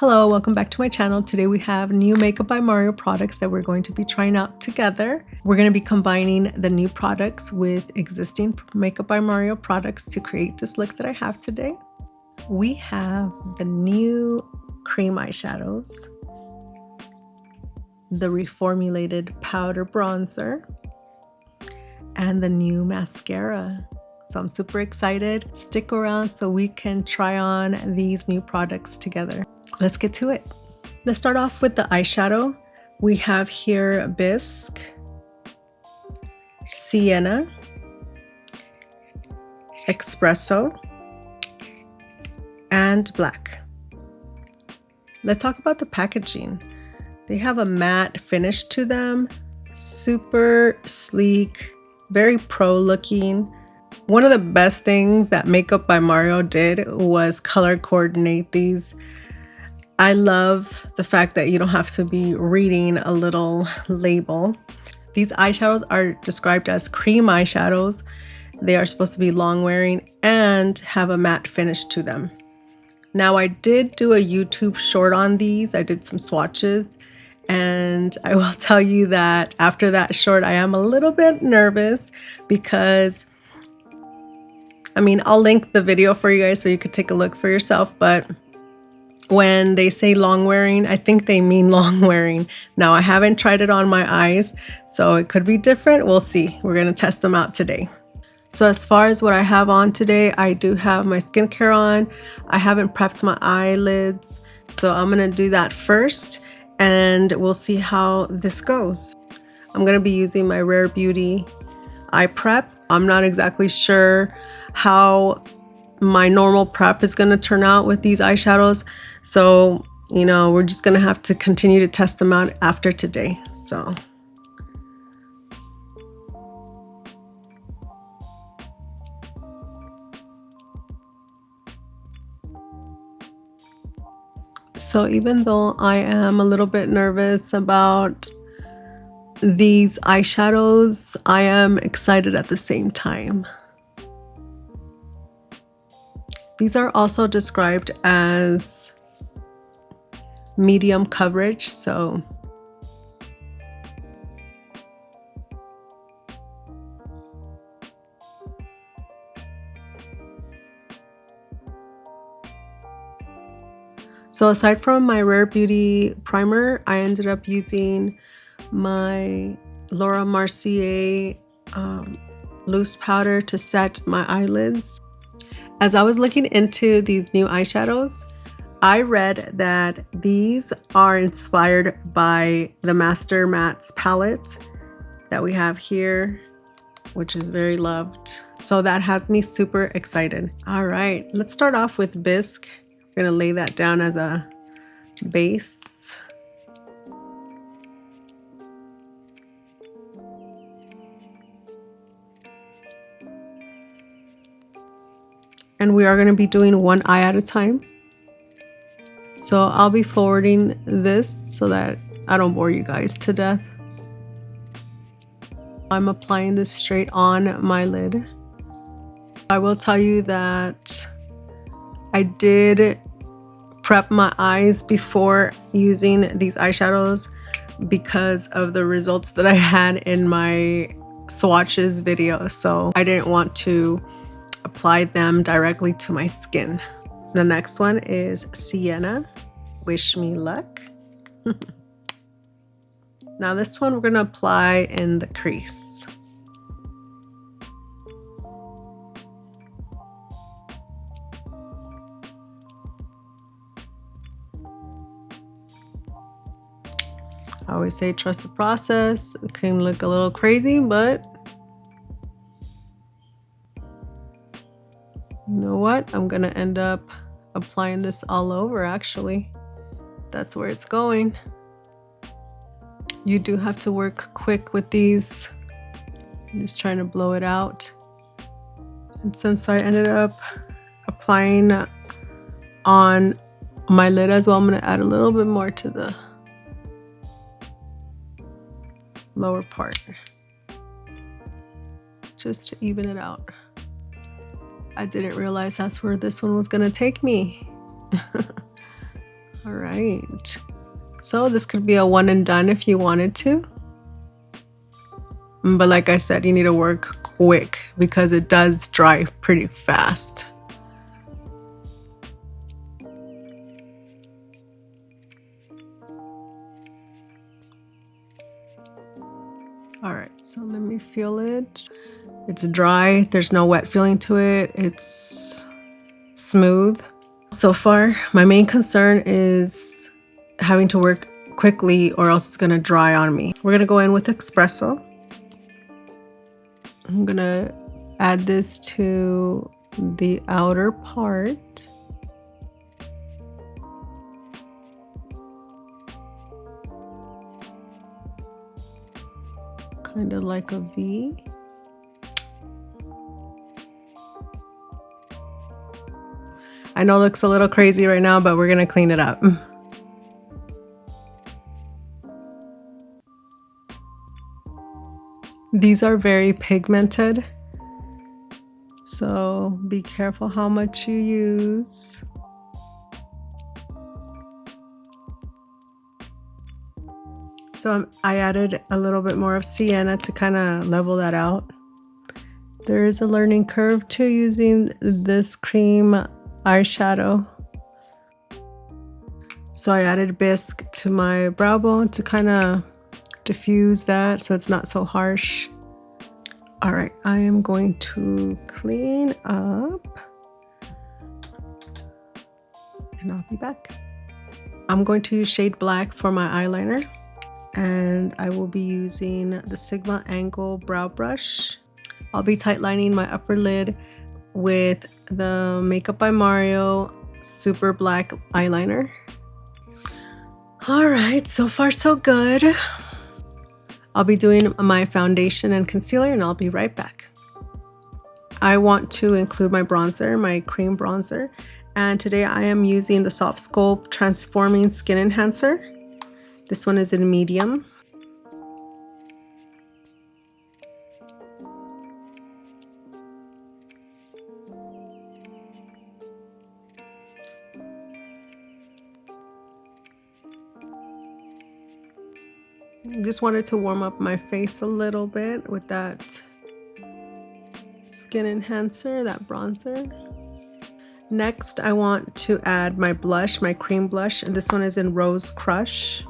Hello, welcome back to my channel. Today we have new Makeup by Mario products that we're going to be trying out together. We're going to be combining the new products with existing Makeup by Mario products to create this look that I have today. We have the new cream eyeshadows, the reformulated powder bronzer, and the new mascara. So I'm super excited. Stick around so we can try on these new products together. Let's get to it. Let's start off with the eyeshadow. We have here Bisque, Sienna, Espresso, and Black. Let's talk about the packaging. They have a matte finish to them, super sleek, very pro looking. One of the best things that Makeup by Mario did was color coordinate these. I love the fact that you don't have to be reading a little label. These eyeshadows are described as cream eyeshadows. They are supposed to be long wearing and have a matte finish to them. Now I did do a YouTube short on these. I did some swatches, and I will tell you that after that short I am a little bit nervous because I'll link the video for you guys so you could take a look for yourself, but when they say long wearing, I think they mean long wearing. Now I haven't tried it on my eyes, so it could be different. We'll see. We're gonna test them out today. So as far as what I have on today, I do have my skincare on. I haven't prepped my eyelids, so I'm gonna do that first and we'll see how this goes. I'm gonna be using my Rare Beauty eye prep. I'm not exactly sure how my normal prep is going to turn out with these eyeshadows, so we're just going to have to continue to test them out after today. So even though I am a little bit nervous about these eyeshadows, I am excited at the same time. These are also described as medium coverage, so aside from my Rare Beauty primer, I ended up using my Laura Mercier loose powder to set my eyelids. As I was looking into these new eyeshadows, I read that these are inspired by the Master Mattes palette that we have here, which is very loved. So that has me super excited. All right, let's start off with Bisque. I'm gonna lay that down as a base. And we are going to be doing one eye at a time. So I'll be forwarding this so that I don't bore you guys to death. I'm applying this straight on my lid. I will tell you that I did prep my eyes before using these eyeshadows because of the results that I had in my swatches video. So I didn't want to apply them directly to my skin. The next one is Sienna, Wish Me Luck. Now this one we're going to apply in the crease. I always say trust the process. It can look a little crazy, but you know what? I'm gonna end up applying this all over, actually. That's where it's going. You do have to work quick with these. I'm just trying to blow it out. And since I ended up applying on my lid as well, I'm gonna add a little bit more to the lower part, just to even it out. I didn't realize that's where this one was gonna take me. All right. So this could be a one and done if you wanted to. But like I said, you need to work quick because it does dry pretty fast. All right, so let me feel it. It's dry, there's no wet feeling to it. It's smooth. So far, my main concern is having to work quickly or else it's gonna dry on me. We're gonna go in with Espresso. I'm gonna add this to the outer part. Kind of like a V. I know it looks a little crazy right now, but we're gonna clean it up. These are very pigmented, so be careful how much you use. So I added a little bit more of Sienna to kind of level that out. There is a learning curve to using this cream eyeshadow. So I added Bisque to my brow bone to kind of diffuse that so it's not so harsh. All right, I am going to clean up and I'll be back. I'm going to use shade Black for my eyeliner, and I will be using the Sigma Angle brow brush. I'll be tightlining my upper lid with the Makeup by Mario Super Black eyeliner. All right, so far so good. I'll be doing my foundation and concealer and I'll be right back. I want to include my bronzer, my cream bronzer, and today I am using the SoftSculpt Transforming Skin Enhancer. This one is in medium. Just wanted to warm up my face a little bit with that skin enhancer, that bronzer. Next, I want to add my blush, my cream blush, and this one is in Rose Crush.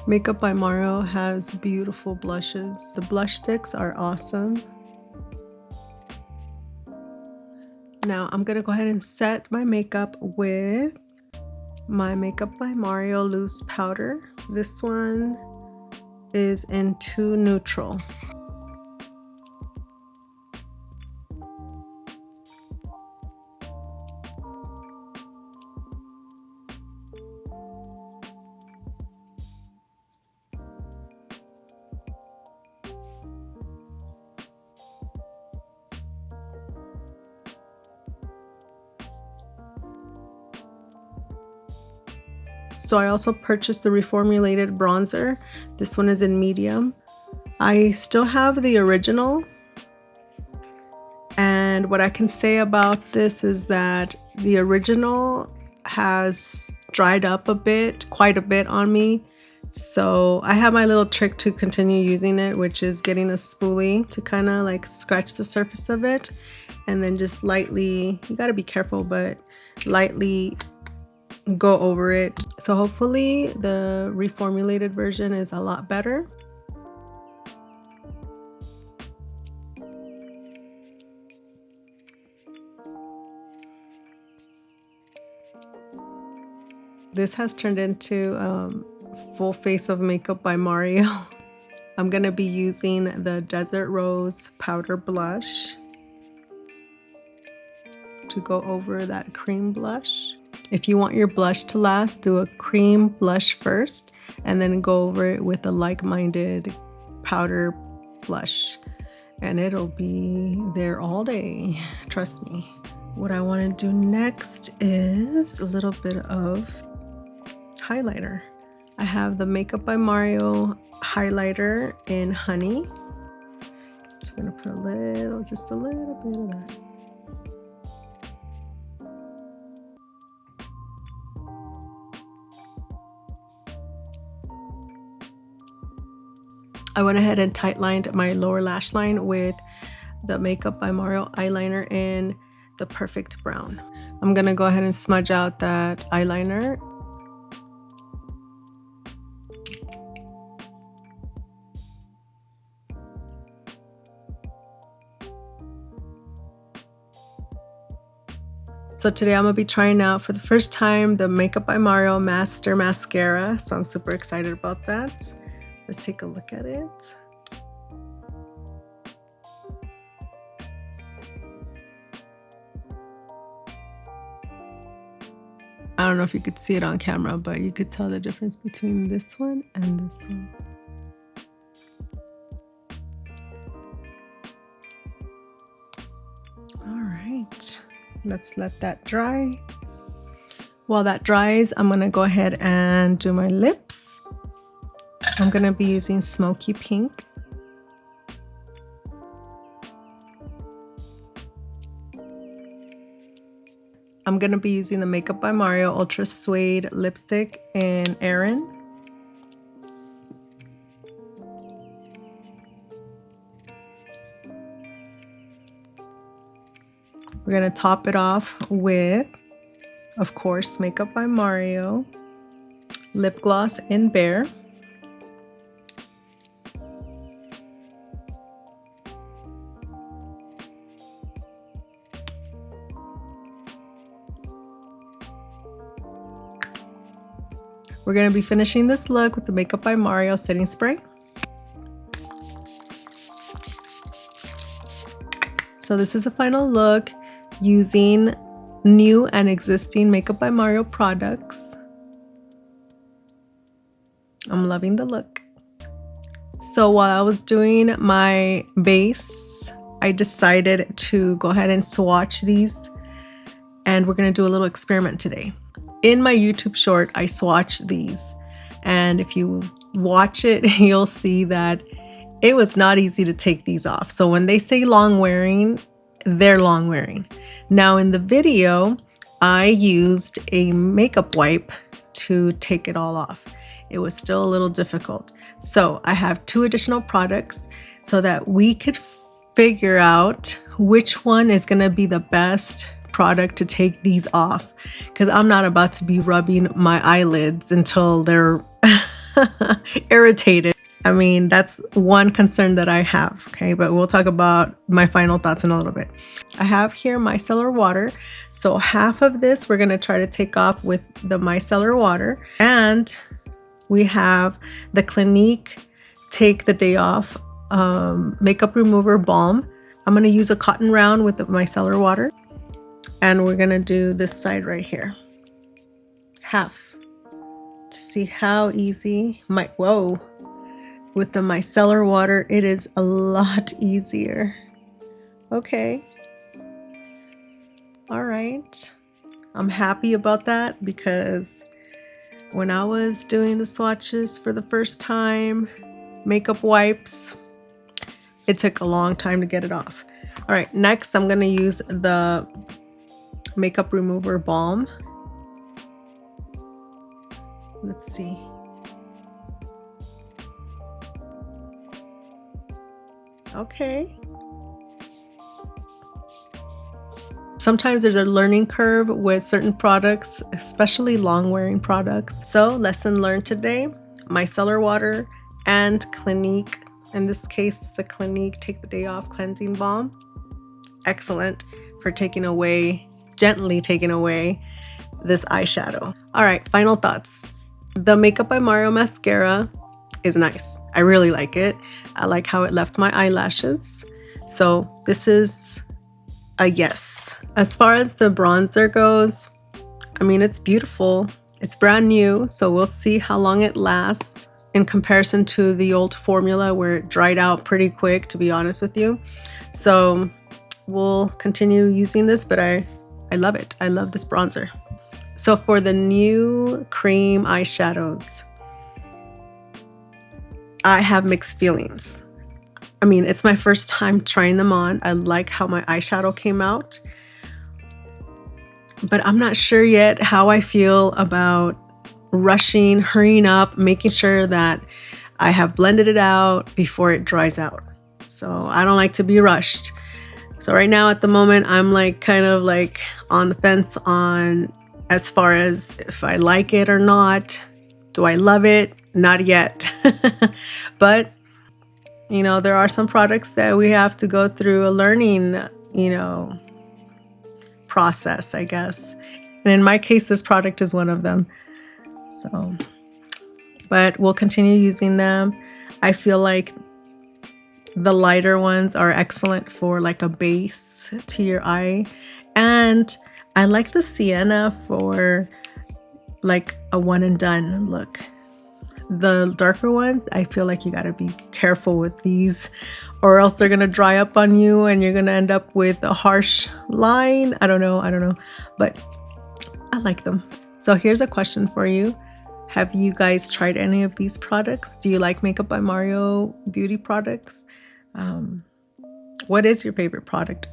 Makeup by Mario has beautiful blushes. The blush sticks are awesome. Now I'm gonna go ahead and set my makeup with my Makeup by Mario loose powder. This one is in 2 Neutral. So I also purchased the reformulated bronzer. This one is in medium. I still have the original. And what I can say about this is that the original has dried up a bit, quite a bit on me. So I have my little trick to continue using it, which is getting a spoolie to kind of like scratch the surface of it. And then just lightly, you gotta be careful, but lightly go over it. So hopefully the reformulated version is a lot better. This has turned into full face of Makeup by Mario. I'm gonna be using the Desert Rose powder blush to go over that cream blush. If you want your blush to last, do a cream blush first and then go over it with a like-minded powder blush and it'll be there all day, trust me. What I want to do next is a little bit of highlighter. I have the Makeup by Mario highlighter in Honey. So I'm gonna put a little, just a little bit of that. I went ahead and tight lined my lower lash line with the Makeup by Mario eyeliner in the Perfect Brown. I'm gonna go ahead and smudge out that eyeliner. So today I'm gonna be trying out for the first time the Makeup by Mario Master Mascara. So I'm super excited about that. Let's take a look at it. I don't know if you could see it on camera, but you could tell the difference between this one and this one. All right, let's let that dry. While that dries, I'm gonna go ahead and do my lips. I'm gonna be using Smoky Pink. I'm gonna be using the Makeup by Mario Ultra Suede Lipstick in Erin. We're gonna top it off with, of course, Makeup by Mario Lip Gloss in Bare. We're going to be finishing this look with the Makeup by Mario setting spray. So this is the final look using new and existing Makeup by Mario products. I'm loving the look. So while I was doing my base, I decided to go ahead and swatch these, and we're going to do a little experiment today. In my YouTube short, I swatched these, and if you watch it, you'll see that it was not easy to take these off. So when they say long wearing, they're long wearing. Now in the video, I used a makeup wipe to take it all off. It was still a little difficult. So I have 2 additional products so that we could figure out which one is going to be the best product to take these off, because I'm not about to be rubbing my eyelids until they're irritated. I mean, that's one concern that I have, okay? But we'll talk about my final thoughts in a little bit. I have here micellar water. So half of this we're going to try to take off with the micellar water. And we have the Clinique Take the Day Off Makeup Remover Balm. I'm going to use a cotton round with the micellar water. And we're gonna do this side right here, half, to see how easy with the micellar water, it is a lot easier. Okay, all right, I'm happy about that, because when I was doing the swatches for the first time, makeup wipes, it took a long time to get it off. All right, next I'm gonna use the Makeup Remover Balm. Let's see. Okay. Sometimes there's a learning curve with certain products, especially long wearing products. So lesson learned today, micellar water and Clinique, in this case the Clinique Take the Day Off Cleansing Balm. Excellent for gently taking away this eyeshadow. All right, final thoughts. The Makeup by Mario mascara is nice. I really like it. I like how it left my eyelashes. So this is a yes. As far as the bronzer goes, I mean, it's beautiful. It's brand new, so we'll see how long it lasts in comparison to the old formula where it dried out pretty quick, to be honest with you. So we'll continue using this, but I love it. I love this bronzer. So for the new cream eyeshadows, I have mixed feelings. I mean, it's my first time trying them on. I like how my eyeshadow came out, but I'm not sure yet how I feel about rushing, hurrying up, making sure that I have blended it out before it dries out. So I don't like to be rushed. So right now at the moment, I'm like kind of like on the fence on as far as if I like it or not. Do I love it? Not yet. But you know, there are some products that we have to go through a learning, you know, process, I guess. And in my case, this product is one of them. So, but we'll continue using them. I feel like the lighter ones are excellent for like a base to your eye. And I like the Sienna for like a one and done look. The darker ones, I feel like you gotta be careful with these or else they're gonna dry up on you and you're gonna end up with a harsh line. I don't know, but I like them. So here's a question for you. Have you guys tried any of these products? Do you like Makeup by Mario beauty products? What is your favorite product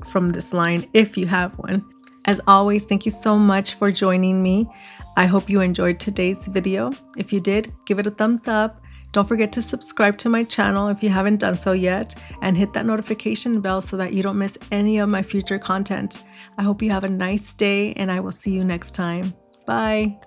from this line, if you have one? As always, thank you so much for joining me. I hope you enjoyed today's video. If you did, give it a thumbs up. Don't forget to subscribe to my channel if you haven't done so yet, and hit that notification bell so that you don't miss any of my future content. I hope you have a nice day, and I will see you next time. Bye.